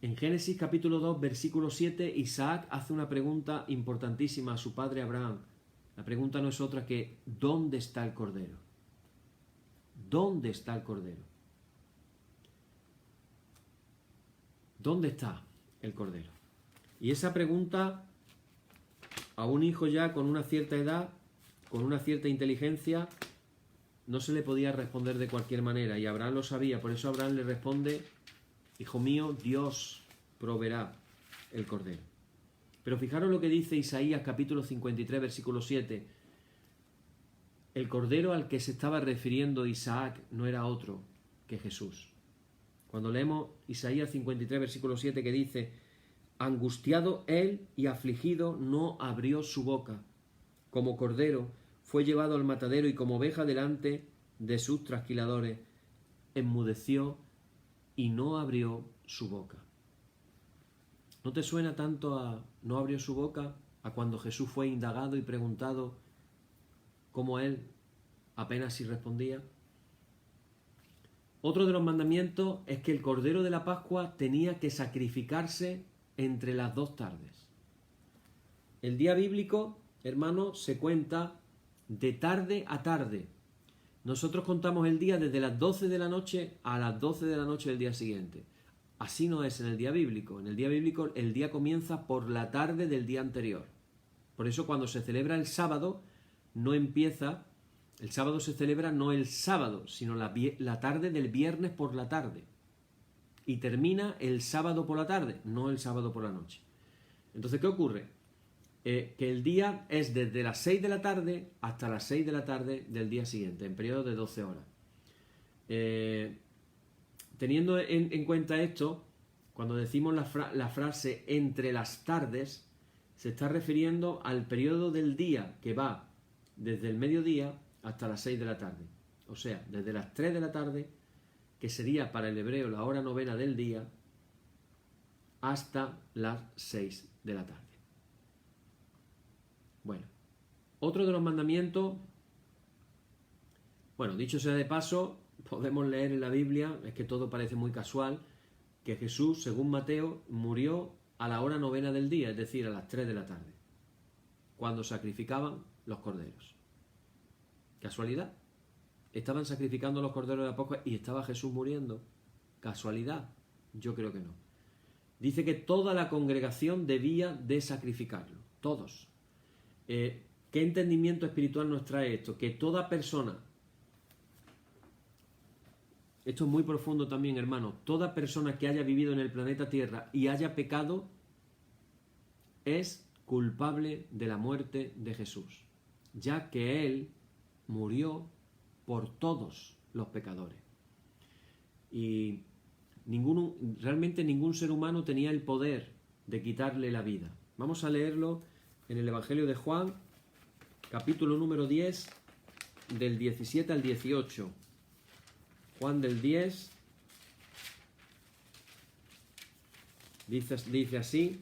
En Génesis capítulo 2, versículo 7, Isaac hace una pregunta importantísima a su padre Abraham. La pregunta no es otra que ¿dónde está el Cordero? ¿Dónde está el Cordero? ¿Dónde está el Cordero? Y esa pregunta a un hijo ya con una cierta edad, con una cierta inteligencia, no se le podía responder de cualquier manera, y Abraham lo sabía. Por eso Abraham le responde: Hijo mío, Dios proveerá el Cordero. Pero fijaros lo que dice Isaías capítulo 53, versículo 7. el cordero al que se estaba refiriendo Isaac no era otro que Jesús. Cuando leemos Isaías 53, versículo 7, que dice: angustiado él y afligido no abrió su boca. Como cordero fue llevado al matadero y como oveja delante de sus trasquiladores, enmudeció y no abrió su boca. ¿No te suena tanto a no abrió su boca a cuando Jesús fue indagado y preguntado cómo él apenas si respondía? Otro de los mandamientos es que el cordero de la Pascua tenía que sacrificarse entre las 2 tardes. El día bíblico, hermanos, se cuenta de tarde a tarde. Nosotros contamos el día desde las 12 de la noche a las 12 de la noche del día siguiente. Así no es en el día bíblico. En el día bíblico el día comienza por la tarde del día anterior. Por eso cuando se celebra el sábado, no empieza... El sábado se celebra no el sábado, sino la tarde del viernes por la tarde. Y termina el sábado por la tarde, no el sábado por la noche. Entonces, ¿qué ocurre? Que el día es desde las 6 de la tarde hasta las 6 de la tarde del día siguiente, en periodo de 12 horas. Teniendo en cuenta esto, cuando decimos la frase entre las tardes, se está refiriendo al periodo del día que va desde el mediodía hasta las 6 de la tarde. O sea, desde las 3 de la tarde, que sería para el hebreo la hora novena del día, hasta las 6 de la tarde. Bueno, otro de los mandamientos, bueno, dicho sea de paso, podemos leer en la Biblia, es que todo parece muy casual, que Jesús, según Mateo, murió a la hora novena del día, es decir, a las 3 de la tarde, cuando sacrificaban los corderos. ¿Casualidad? Estaban sacrificando los corderos de la Pascua y estaba Jesús muriendo. ¿Casualidad? Yo creo que no. Dice que toda la congregación debía de sacrificarlo. Todos. ¿Qué entendimiento espiritual nos trae esto? Que toda persona, esto es muy profundo también, hermano, toda persona que haya vivido en el planeta Tierra y haya pecado es culpable de la muerte de Jesús, ya que Él murió por todos los pecadores. Y realmente ningún ser humano tenía el poder de quitarle la vida. Vamos a leerlo en el Evangelio de Juan, capítulo número 10, del 17 al 18. Juan del 10 dice así,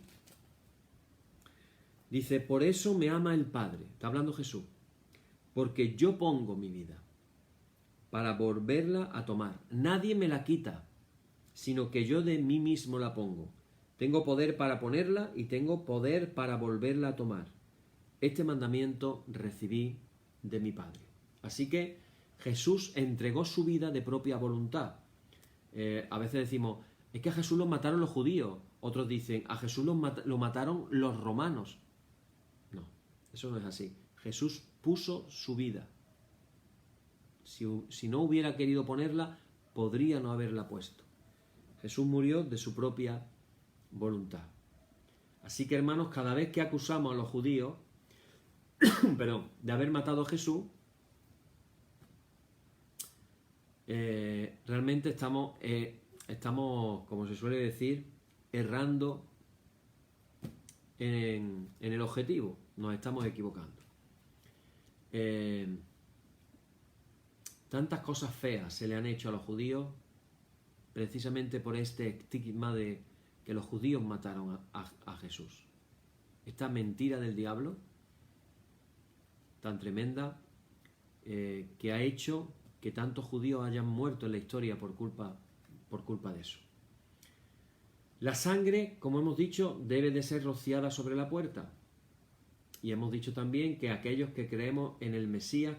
dice: por eso me ama el Padre, está hablando Jesús, porque yo pongo mi vida para volverla a tomar. Nadie me la quita, sino que yo de mí mismo la pongo. Tengo poder para ponerla y tengo poder para volverla a tomar. Este mandamiento recibí de mi Padre. Así que Jesús entregó su vida de propia voluntad. A veces decimos, es que a Jesús lo mataron los judíos. Otros dicen, a Jesús lo mataron los romanos. No, eso no es así. Jesús puso su vida. Si no hubiera querido ponerla, podría no haberla puesto. Jesús murió de su propia voluntad. Así que, hermanos, cada vez que acusamos a los judíos de haber matado a Jesús, realmente estamos, como se suele decir, errando en el objetivo. Nos estamos equivocando. Tantas cosas feas se le han hecho a los judíos precisamente por este estigma de que los judíos mataron a Jesús. Esta mentira del diablo tan tremenda que ha hecho que tantos judíos hayan muerto en la historia por culpa de eso. La sangre, como hemos dicho, debe de ser rociada sobre la puerta. Y hemos dicho también que aquellos que creemos en el Mesías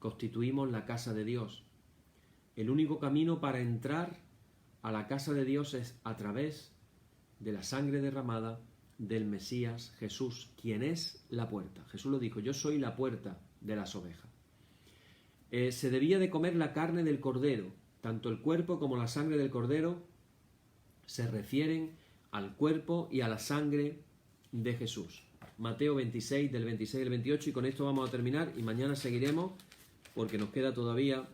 constituimos la casa de Dios. El único camino para entrar a la casa de Dios es a través de la sangre derramada del Mesías Jesús, quien es la puerta. Jesús lo dijo, yo soy la puerta de las ovejas. Se debía de comer la carne del cordero. Tanto el cuerpo como la sangre del cordero se refieren al cuerpo y a la sangre de Jesús. Mateo 26, del 26 al 28, y con esto vamos a terminar y mañana seguiremos porque nos queda todavía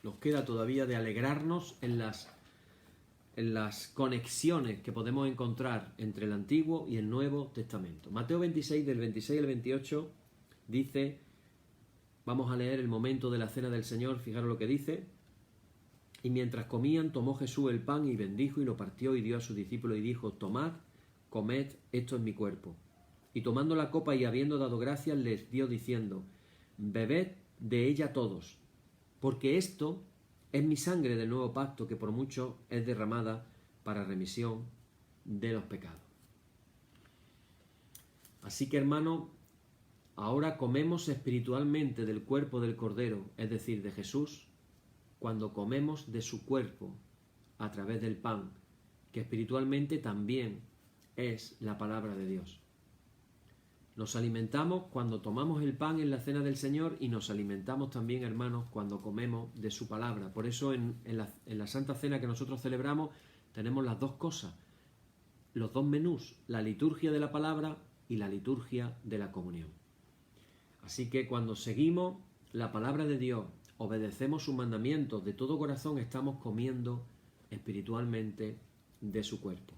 de alegrarnos en las conexiones que podemos encontrar entre el Antiguo y el Nuevo Testamento. Mateo 26, del 26 al 28, dice, vamos a leer el momento de la cena del Señor, fijaros lo que dice. Y mientras comían, tomó Jesús el pan y bendijo y lo partió y dio a sus discípulos y dijo, tomad, comed, esto es mi cuerpo. Y tomando la copa y habiendo dado gracias, les dio diciendo, bebed de ella todos, porque esto es mi sangre del nuevo pacto que por mucho es derramada para remisión de los pecados. Así que, hermanos, ahora comemos espiritualmente del cuerpo del Cordero, es decir, de Jesús, cuando comemos de su cuerpo a través del pan, que espiritualmente también es la palabra de Dios. Nos alimentamos cuando tomamos el pan en la cena del Señor y nos alimentamos también, hermanos, cuando comemos de su palabra. Por eso en la Santa Cena que nosotros celebramos tenemos las dos cosas, los dos menús, la liturgia de la palabra y la liturgia de la comunión. Así que cuando seguimos la palabra de Dios, obedecemos sus mandamientos de todo corazón, estamos comiendo espiritualmente de su cuerpo.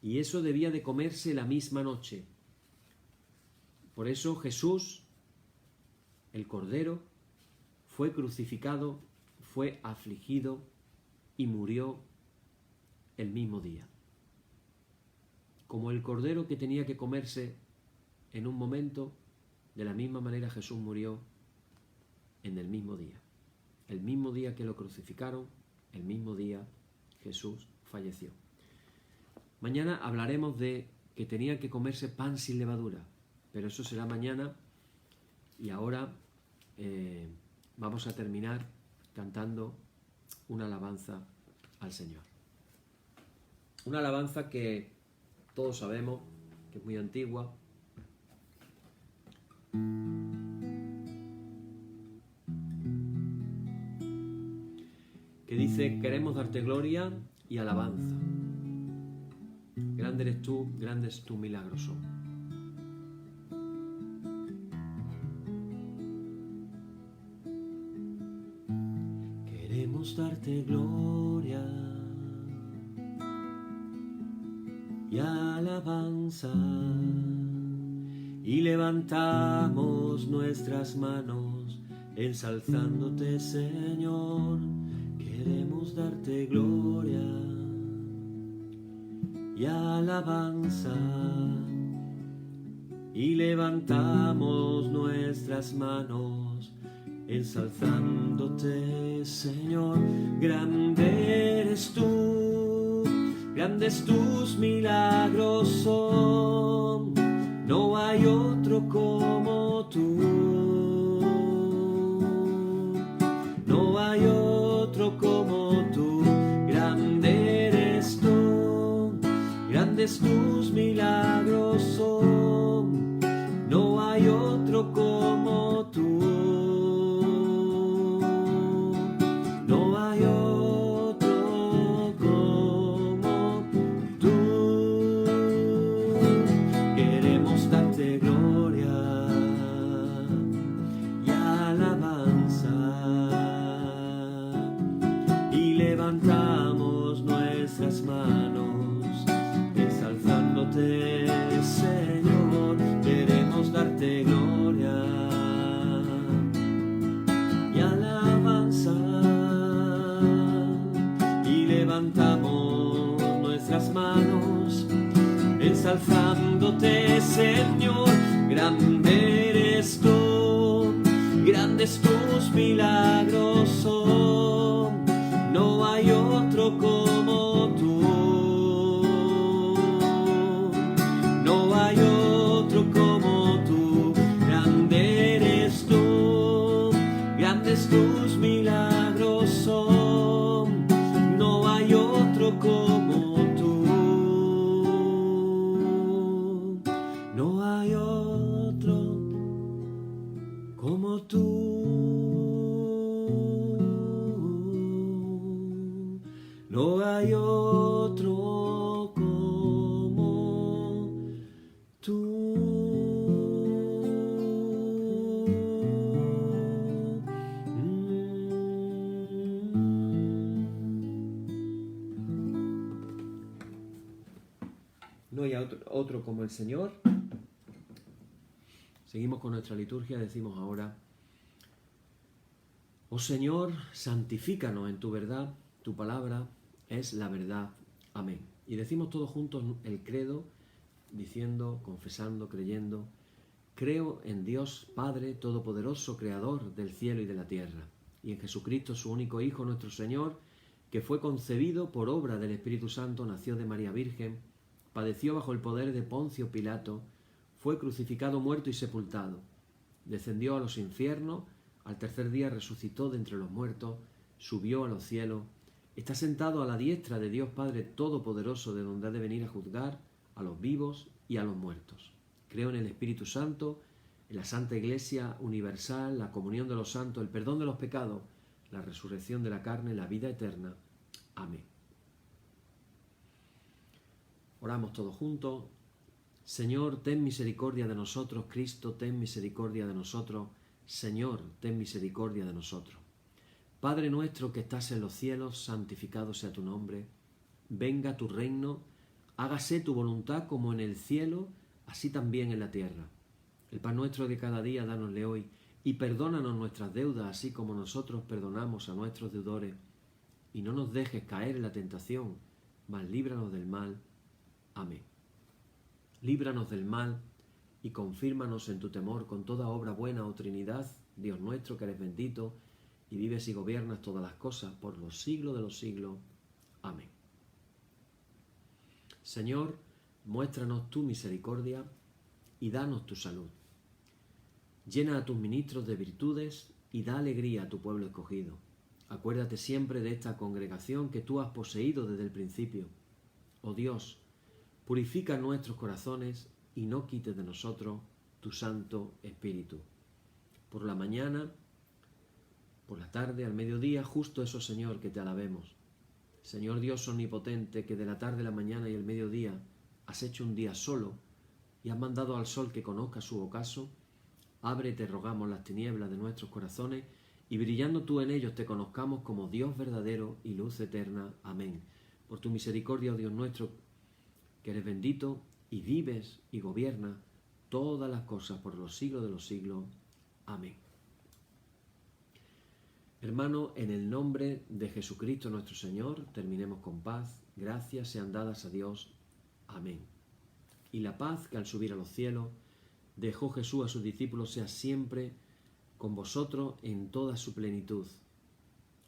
Y eso debía de comerse la misma noche. Por eso Jesús, el Cordero, fue crucificado, fue afligido y murió el mismo día. Como el Cordero que tenía que comerse en un momento, de la misma manera Jesús murió en el mismo día. El mismo día que lo crucificaron, el mismo día Jesús falleció. Mañana hablaremos de que tenía que comerse pan sin levadura, pero eso será mañana. Y ahora vamos a terminar cantando una alabanza al Señor. Una alabanza que todos sabemos que es muy antigua. Que dice, queremos darte gloria y alabanza. Grande eres tú, grande es tu milagroso. Queremos darte gloria y alabanza y levantamos nuestras manos ensalzándote, Señor. Queremos darte gloria y alabanza y levantamos nuestras manos ensalzándote, Señor. Grande eres tú, grandes tus milagros son, no hay otro como tú, no hay otro como tú. Grande eres tú, grandes tus milagros son, no hay otro como tú, no hay otro como tú. Queremos darte gloria y alabanza y levantamos nuestras manos ensalzándote, Señor. Queremos darte gloria y alabanza y levantamos nuestras manos ensalzándote, Señor. Grande eres tú, grandes tus milagros son, no hay otro como tú, no hay otro como tú. Grande eres tú, grandes tus milagros son, no hay otro como tú, no hay otro como tú, no hay otro como No hay otro como el Señor. Seguimos con nuestra liturgia, decimos ahora: oh Señor, santifícanos en tu verdad, tu palabra es la verdad. Amén. Y decimos todos juntos el credo, diciendo, confesando, creyendo: creo en Dios Padre Todopoderoso, Creador del cielo y de la tierra, y en Jesucristo, su único Hijo, nuestro Señor, que fue concebido por obra del Espíritu Santo, nació de María Virgen, padeció bajo el poder de Poncio Pilato, fue crucificado, muerto y sepultado, descendió a los infiernos, al tercer día resucitó de entre los muertos, subió a los cielos, está sentado a la diestra de Dios Padre Todopoderoso, de donde ha de venir a juzgar a los vivos y a los muertos. Creo en el Espíritu Santo, en la Santa Iglesia universal, la comunión de los santos, el perdón de los pecados, la resurrección de la carne, la vida eterna. Amén. Oramos todos juntos. Señor, ten misericordia de nosotros. Cristo, ten misericordia de nosotros. Señor, ten misericordia de nosotros. Padre nuestro que estás en los cielos, santificado sea tu nombre. Venga tu reino, hágase tu voluntad como en el cielo, así también en la tierra. El pan nuestro de cada día, dánosle hoy, y perdónanos nuestras deudas, así como nosotros perdonamos a nuestros deudores. Y no nos dejes caer en la tentación, mas líbranos del mal. Amén. Líbranos del mal y confírmanos en tu temor con toda obra buena, oh Trinidad, Dios nuestro, que eres bendito, y vives y gobiernas todas las cosas por los siglos de los siglos. Amén. Señor, muéstranos tu misericordia y danos tu salud. Llena a tus ministros de virtudes y da alegría a tu pueblo escogido. Acuérdate siempre de esta congregación que tú has poseído desde el principio. Oh Dios, purifica nuestros corazones y no quites de nosotros tu Santo Espíritu. Por la mañana, por la tarde, al mediodía, justo eso, Señor, que te alabemos. Señor Dios omnipotente, que de la tarde, la mañana y el mediodía has hecho un día solo y has mandado al sol que conozca su ocaso, abre, te rogamos, las tinieblas de nuestros corazones y brillando tú en ellos te conozcamos como Dios verdadero y luz eterna. Amén. Por tu misericordia, oh Dios nuestro, que eres bendito y vives y gobiernas todas las cosas por los siglos de los siglos. Amén. Hermano, en el nombre de Jesucristo nuestro Señor, terminemos con paz. Gracias sean dadas a Dios. Amén. Y la paz que al subir a los cielos dejó Jesús a sus discípulos sea siempre con vosotros en toda su plenitud.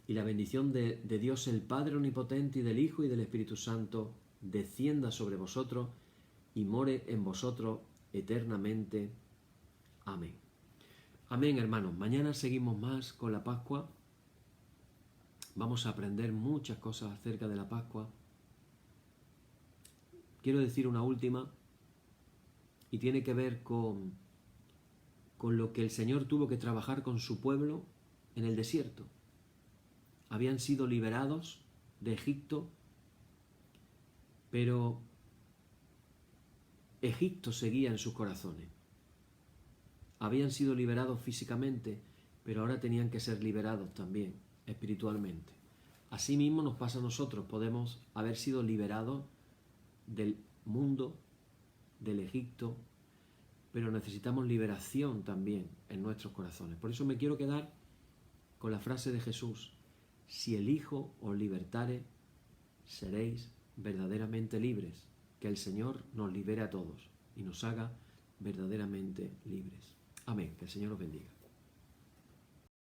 Y la bendición de Dios el Padre omnipotente y del Hijo y del Espíritu Santo descienda sobre vosotros y more en vosotros eternamente. Amén. Amén, hermanos. Mañana seguimos más con la Pascua. Vamos a aprender muchas cosas acerca de la Pascua. Quiero decir una última y tiene que ver con lo que el Señor tuvo que trabajar con su pueblo en el desierto. Habían sido liberados de Egipto, pero Egipto seguía en sus corazones. Habían sido liberados físicamente, pero ahora tenían que ser liberados también espiritualmente. Asimismo nos pasa a nosotros, podemos haber sido liberados del mundo, del Egipto, pero necesitamos liberación también en nuestros corazones. Por eso me quiero quedar con la frase de Jesús: si el Hijo os libertare, seréis verdaderamente libres. Que el Señor nos libere a todos y nos haga verdaderamente libres. Amén. Que el Señor os bendiga.